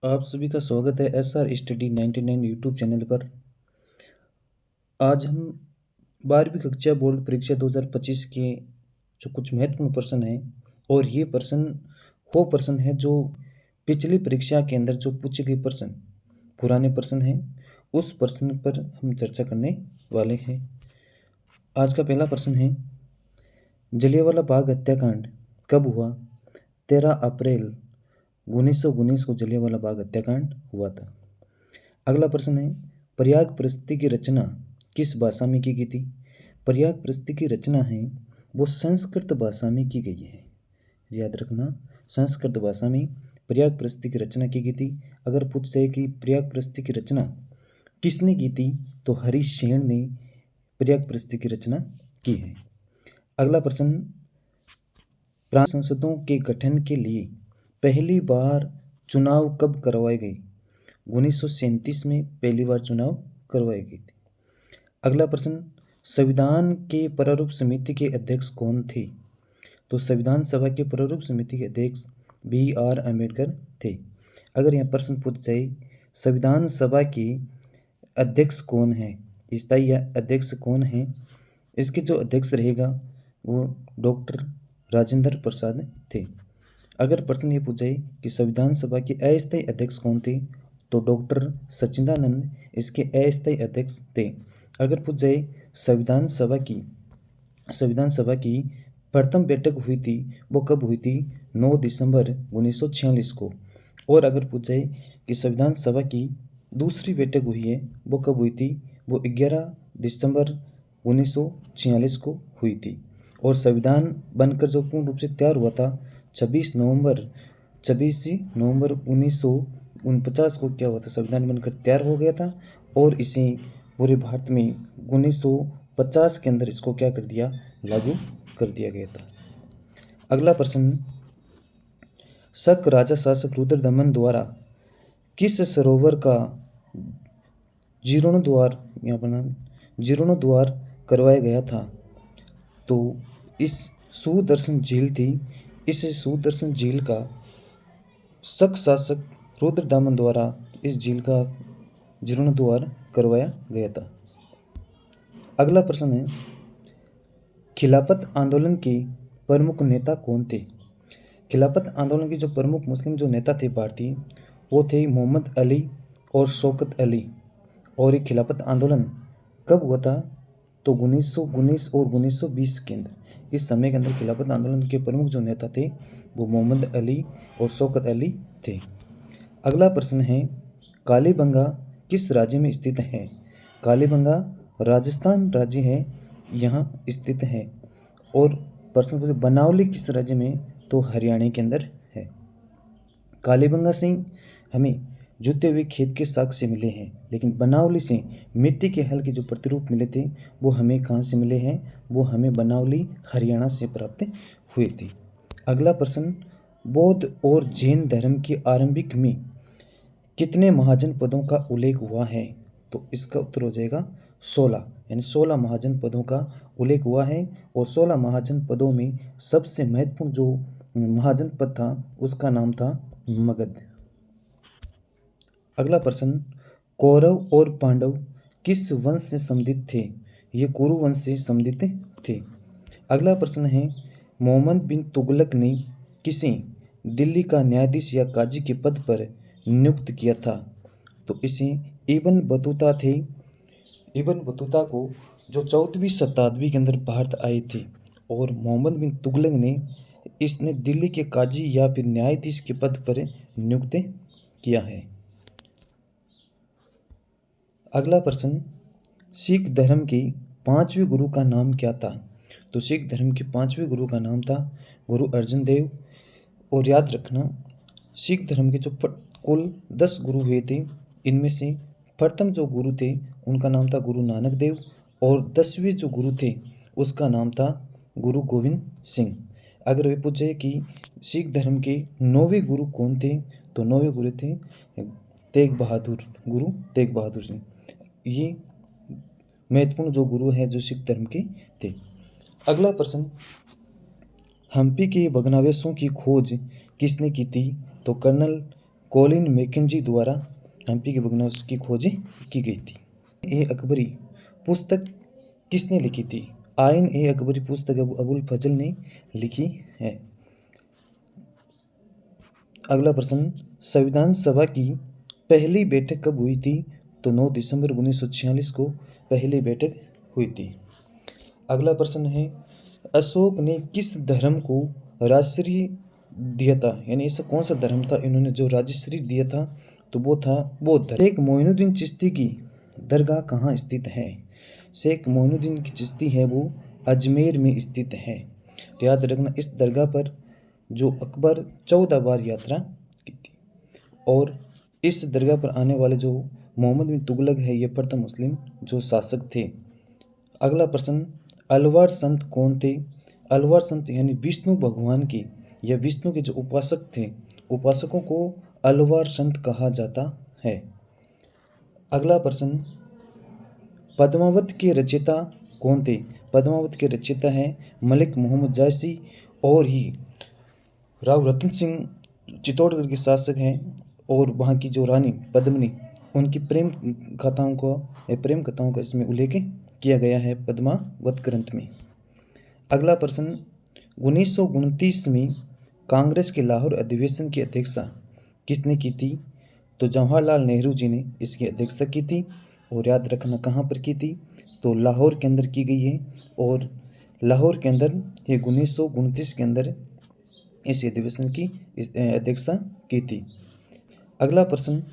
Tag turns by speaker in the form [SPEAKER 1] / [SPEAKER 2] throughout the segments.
[SPEAKER 1] आप सभी का स्वागत है SR स्टडी 99 यूट्यूब चैनल पर। आज हम 12वीं कक्षा बोर्ड परीक्षा 2025 के जो कुछ महत्वपूर्ण प्रश्न हैं और ये प्रश्न वो प्रश्न है जो पिछली परीक्षा के अंदर जो पूछे गए प्रश्न पुराने प्रश्न हैं उस प्रश्न पर हम चर्चा करने वाले हैं। आज का पहला प्रश्न है, जलियांवाला बाग हत्याकांड कब हुआ? 13 अप्रैल 1919 को जलियांवाला बाग हत्याकांड हुआ था। अगला प्रश्न है, प्रयाग प्रस्तुति की रचना किस भाषा में की गई थी? प्रयाग प्रस्तुति की रचना है वो संस्कृत भाषा में की गई है। याद रखना, संस्कृत भाषा में प्रयाग प्रस्तुति की रचना की गई थी। अगर पूछ जाए कि प्रयाग प्रस्तुति की रचना किसने की थी तो हरिसेन ने प्रयाग प्रस्तुति की रचना की है। अगला प्रश्न, प्रांत संसदों के गठन के लिए पहली बार चुनाव कब करवाए गए? 1937 में पहली बार चुनाव करवाई गई थी। अगला प्रश्न, संविधान के प्रारूप समिति के अध्यक्ष कौन थे? तो संविधान सभा के प्रारूप समिति के अध्यक्ष BR अम्बेडकर थे। अगर यह प्रश्न पूछ जाए संविधान सभा के अध्यक्ष कौन है, स्थायी अध्यक्ष कौन है, इसके जो अध्यक्ष रहेगा वो डॉक्टर राजेंद्र प्रसाद थे। अगर प्रश्न ये पूछ जाए कि संविधान सभा के अस्थायी अध्यक्ष कौन थे तो डॉक्टर सच्चिदानंद इसके अस्थायी अध्यक्ष थे। अगर पूछ जाए संविधान सभा की प्रथम बैठक हुई थी वो कब हुई थी? 9 दिसंबर 1946 को। और अगर पूछ जाए कि संविधान सभा की दूसरी बैठक हुई है वो कब हुई थी? वो 11 दिसंबर 1946 को हुई थी। और संविधान बनकर जो पूर्ण रूप से तैयार हुआ था 26 नवंबर 1949 को क्या हुआ था? संविधान बनकर तैयार हो गया था और इसे पूरे भारत में 1950 के अंदर इसको क्या कर दिया? लागू कर दिया गया था। अगला प्रश्न, शक राजा शासक रुद्रदमन द्वारा किस सरोवर का जीर्णोद्धार करवाया गया था? तो इस सुदर्शन झील थी। इस सुदर्शन झील का शक शासक रुद्रदमन द्वारा इस झील का जीर्णोद्धार करवाया गया था। अगला प्रश्न है, खिलाफत आंदोलन के प्रमुख नेता कौन थे? खिलाफत आंदोलन के जो प्रमुख मुस्लिम जो नेता थे भारतीय वो थे मोहम्मद अली और शौकत अली। और ये खिलाफत आंदोलन कब हुआ था? तो 1919 और 1920 के अंदर, इस समय के अंदर खिलाफत आंदोलन के प्रमुख जो नेता थे वो मोहम्मद अली और शौकत अली थे। अगला प्रश्न है, कालीबंगा किस राज्य में स्थित है? कालीबंगा राजस्थान राज्य है, यहाँ स्थित है। और प्रश्न पूछे बनावली किस राज्य में? तो हरियाणा के अंदर है। कालीबंगा से हमें जुते हुए खेत के साक्ष्य मिले हैं, लेकिन बनावली से मिट्टी के हल के जो प्रतिरूप मिले थे वो हमें कहाँ से मिले हैं? वो हमें बनावली हरियाणा से प्राप्त हुए थे। अगला प्रश्न, बौद्ध और जैन धर्म के आरंभिक में कितने महाजन पदों का उल्लेख हुआ है? तो इसका उत्तर हो जाएगा 16, यानी 16 महाजन पदों का उल्लेख हुआ है। और 16 महाजन पदों में सबसे महत्वपूर्ण जो महाजन पद था उसका नाम था मगध। अगला प्रश्न, कौरव और पांडव किस वंश से संबंधित थे? ये कुरु वंश से संबंधित थे। अगला प्रश्न है, मोहम्मद बिन तुगलक ने किसे दिल्ली का न्यायाधीश या काजी के पद पर नियुक्त किया था? तो इसे इब्न बतूता थे। इब्न बतूता को जो 14वीं शताब्दी के अंदर भारत आए थे और मोहम्मद बिन तुगलक ने इसने दिल्ली के काजी या फिर न्यायाधीश के पद पर नियुक्त किया है। अगला प्रश्न, सिख धर्म के 5वें गुरु का नाम क्या था? तो सिख धर्म के 5वें गुरु का नाम था गुरु अर्जन देव। और याद रखना, सिख धर्म के जो कुल 10 गुरु हुए थे इनमें से प्रथम जो गुरु थे उनका नाम था गुरु नानक देव और 10वें जो गुरु थे उसका नाम था गुरु गोविंद सिंह। अगर वे पूछे कि सिख धर्म के 9वें गुरु कौन थे तो 9वें गुरु थे गुरु तेग बहादुर सिंह। ये महत्वपूर्ण जो गुरु हैं जो सिख धर्म के थे। अगला प्रश्न, हम्पी के भग्नावशेषों की खोज किसने की थी? तो कर्नल कॉलिन मैकेंजी द्वारा हम्पी के भग्नावशेष की खोज की गई थी। ए अकबरी पुस्तक किसने लिखी थी? आइन ए अकबरी पुस्तक अबुल फजल ने लिखी है। अगला प्रश्न, संविधान सभा की पहली बैठक कब हुई थी? तो 9 दिसंबर 1946 को पहली बैठक हुई थी। अगला प्रश्न है, अशोक ने किस धर्म को राजश्री दिया था? यानी ऐसा कौन सा धर्म था इन्होंने जो राजश्री दिया था? तो वो था बौद्ध धर्म। शेख मोइनुद्दीन चिश्ती की दरगाह कहाँ स्थित है? शेख मोइनुद्दीन की चिश्ती है वो अजमेर में स्थित है। याद रखना, इस दरगाह पर जो अकबर 14 बार यात्रा की थी। और इस दरगाह पर आने वाले जो मोहम्मद बिन तुगलक है, ये प्रथम मुस्लिम जो शासक थे। अगला प्रश्न, अलवार संत कौन थे? अलवार संत यानी विष्णु भगवान की या विष्णु के जो उपासक थे, उपासकों को अलवार संत कहा जाता है। अगला प्रश्न, पद्मावत के रचयिता कौन थे? पद्मावत के रचयिता है मलिक मोहम्मद जायसी और ही राव रतन सिंह चित्तौड़गढ़ के शासक हैं। और वहाँ की जो रानी पद्मिनी, उनकी प्रेम कथाओं का इसमें उल्लेख किया गया है पद्मावत ग्रंथ में। अगला प्रश्न, 1929 में कांग्रेस के लाहौर अधिवेशन की अध्यक्षता किसने की थी? तो जवाहरलाल नेहरू जी ने इसकी अध्यक्षता की थी। और याद रखना कहाँ पर की थी? तो लाहौर के अंदर की गई है। और लाहौर के अंदर ये 1929 के अंदर इस अधिवेशन की अध्यक्षता की थी। अगला प्रश्न,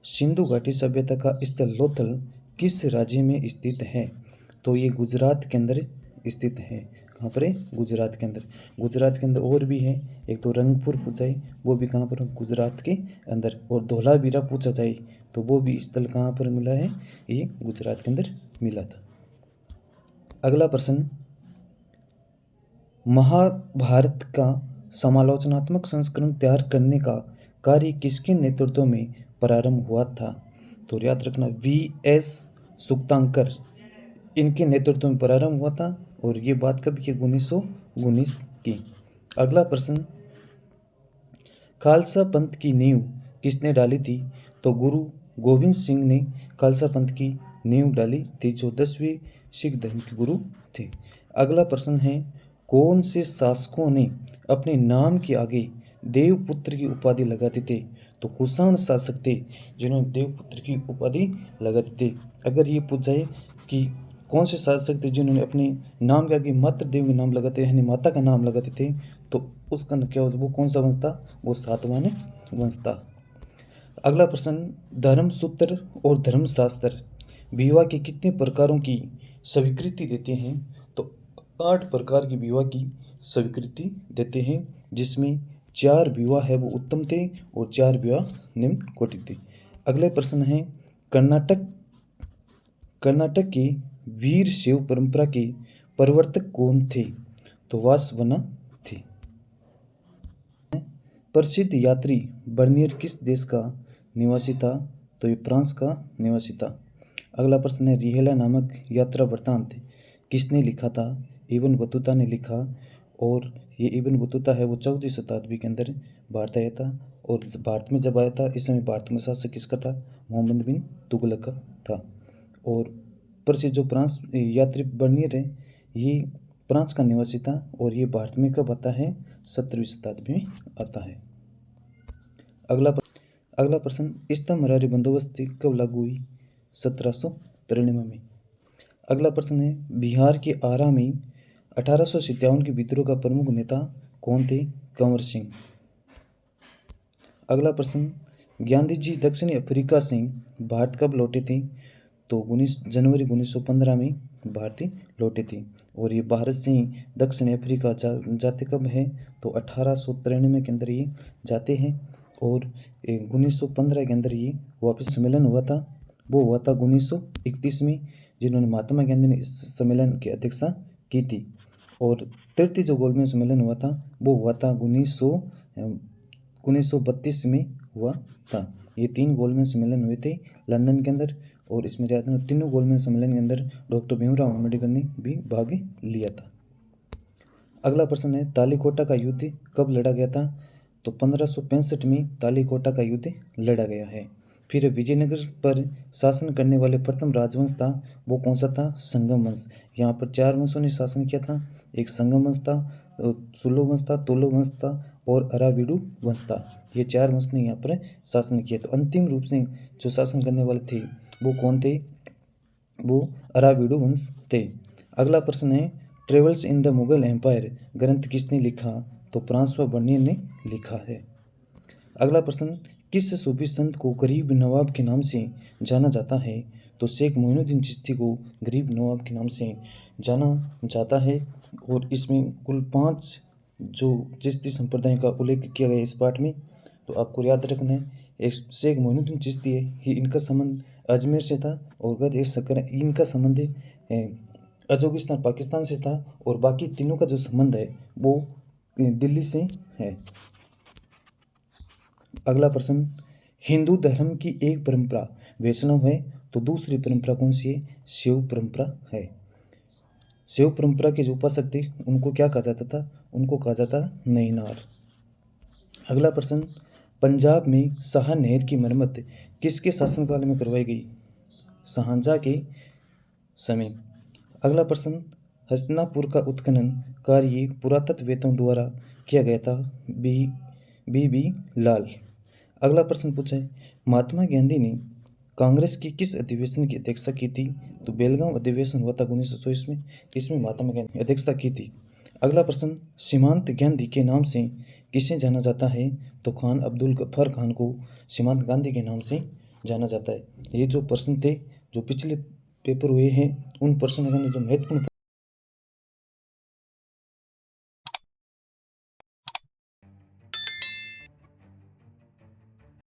[SPEAKER 1] सिंधु घाटी सभ्यता का स्थल लोथल किस राज्य में स्थित है? तो ये गुजरात के अंदर स्थित है। कहाँ पर है? गुजरात के अंदर। गुजरात के अंदर और भी है, एक तो रंगपुर पूछा है, वो भी कहाँ पर? गुजरात के अंदर। और धौलावीरा पूछा जाए तो वो भी स्थल कहाँ पर मिला है? ये गुजरात के अंदर मिला था। अगला प्रश्न, महाभारत का समालोचनात्मक संस्करण तैयार करने का कार्य किसके नेतृत्व में प्रारंभ हुआ था? तो याद रखना V.S. सुक्तांकर, इनके नेतृत्व में प्रारंभ हुआ था। और ये बात कब की? 1919 की। अगला प्रश्न, खालसा पंथ की नींव किसने डाली थी? तो गुरु गोविंद सिंह ने खालसा पंथ की नींव डाली थी, जो 10वें सिख धर्म के गुरु थे। अगला प्रश्न है, कौन से शासकों ने अपने नाम के आगे देवपुत्र की उपाधि लगाते थे? तो कुषाण शासक थे जिन्होंने देवपुत्र की उपाधि लगाते थे। अगर ये पूछ जाए कि कौन से शासक थे जिन्होंने अपने नाम के आगे मात्र देव का नाम लगाते यानी माता का नाम लगाते थे, तो उसका क्या होता? वो कौन सा वंश था? वो सातवाहन वंश था। अगला प्रश्न, धर्मसूत्र और धर्मशास्त्र विवाह के कितने प्रकारों की स्वीकृति देते हैं? तो 8 प्रकार की विवाह की स्वीकृति देते हैं, जिसमें 4 विवाह है वो उत्तम थे और 4 विवाह निम्न कोटि थे। अगले प्रश्न है, कर्नाटक के वीर शैव परंपरा के प्रवर्तक कौन थे? तो वासवना थे। प्रसिद्ध यात्री बर्नियर किस देश का निवासी था? तो ये फ्रांस का निवासी था। अगला प्रश्न है, रिहेला नामक यात्रा वृत्तांत किसने लिखा था? इब्न बतूता ने लिखा। और ये इब्न बतूता है वो 14वीं शताब्दी के अंदर भारत आया था। और भारत में जब आया था, इस समय भारत में शासक किसका था? मोहम्मद बिन तुगलक का था। और प्रसिद्ध जो फ्रांस यात्री बर्नियर है, ये फ्रांस का निवासी था। और ये भारत में कब आता है? 17वीं शताब्दी में आता है। अगला प्रश्न, स्तंभरारी बंदोबस्ती कब लागू हुई? 1793 में। अगला प्रश्न है, बिहार के आरा में 1857 के विद्रोह का प्रमुख नेता कौन थे? कंवर सिंह। अगला प्रश्न, गांधी जी दक्षिणी अफ्रीका से भारत कब लौटे थे? तो 19 जनवरी 1915 में भारत लौटे थे। और ये भारत से ही दक्षिण अफ्रीका जाते कब है? तो 1893 के अंदर ये जाते हैं। और 1915 के अंदर ये वापस सम्मेलन हुआ था, वो हुआ था 1931 में, जिन्होंने महात्मा गांधी ने इस सम्मेलन की अध्यक्षता की थी। और तृतीय जो गोलमेज सम्मेलन हुआ था वो हुआ था 1932 में हुआ था। ये 3 गोलमेज सम्मेलन हुए थे लंदन के अंदर। और इसमें तीनों गोलमेज सम्मेलन के अंदर डॉक्टर भीमराव अम्बेडकर ने भी भाग लिया था। अगला प्रश्न है, तालीकोटा का युद्ध कब लड़ा गया था? तो 1565 में तालीकोटा का युद्ध लड़ा गया है। फिर विजयनगर पर शासन करने वाले प्रथम राजवंश था, वो कौन सा था? संगम वंश। यहाँ पर 4 वंशों ने शासन किया था, एक संगम वंश था, सुलो वंश था, तुलो वंश था और अराविडु वंश था। ये 4 वंश ने यहाँ पर शासन किया। तो अंतिम रूप से जो शासन करने वाले थे वो कौन थे? वो अराविडु वंश थे। अगला प्रश्न है, travels in the Mughal empire ग्रंथ किसने लिखा? तो फ्रांसवा बर्नियर ने लिखा है। अगला प्रश्न, किस सूफी संत को गरीब नवाब के नाम से जाना जाता है? तो शेख मोइनुद्दीन चिश्ती को गरीब नवाब के नाम से जाना जाता है। और इसमें कुल 5 जो चिश्ती संप्रदाय का उल्लेख किया गया इस पाठ में, तो आपको याद रखना है। एक शेख मोइनुद्दीन चिश्ती है, ही इनका संबंध अजमेर से था, और इनका संबंध अजोगिस्तान पाकिस्तान से था, और बाकी तीनों का जो संबंध है वो दिल्ली से है। अगला प्रश्न, हिंदू धर्म की एक परंपरा वैष्णव है, तो दूसरी परंपरा कौन सी है? शैव परंपरा है। शैव परंपरा के जो उपासक थे उनको क्या कहा जाता था? उनको कहा जाता नैनार। अगला प्रश्न, पंजाब में शाह नहर की मरम्मत किसके शासनकाल में करवाई गई? शाहजहां के समय। अगला प्रश्न, हस्तिनापुर का उत्खनन कार्य पुरातत्ववेत्ताओं द्वारा किया गया था, बी लाल। अगला प्रश्न पूछा है, महात्मा गांधी ने कांग्रेस की किस अधिवेशन की अध्यक्षता की थी? तो बेलगांव अधिवेशन हुआ था 1924 में, इसमें महात्मा गांधी अध्यक्षता की थी। अगला प्रश्न, सीमांत गांधी के नाम से किसे जाना जाता है? तो खान अब्दुल गफ्फार खान को सीमांत गांधी के नाम से जाना जाता है। ये जो प्रश्न थे जो पिछले पेपर हुए हैं, उन प्रश्नों का जो महत्वपूर्ण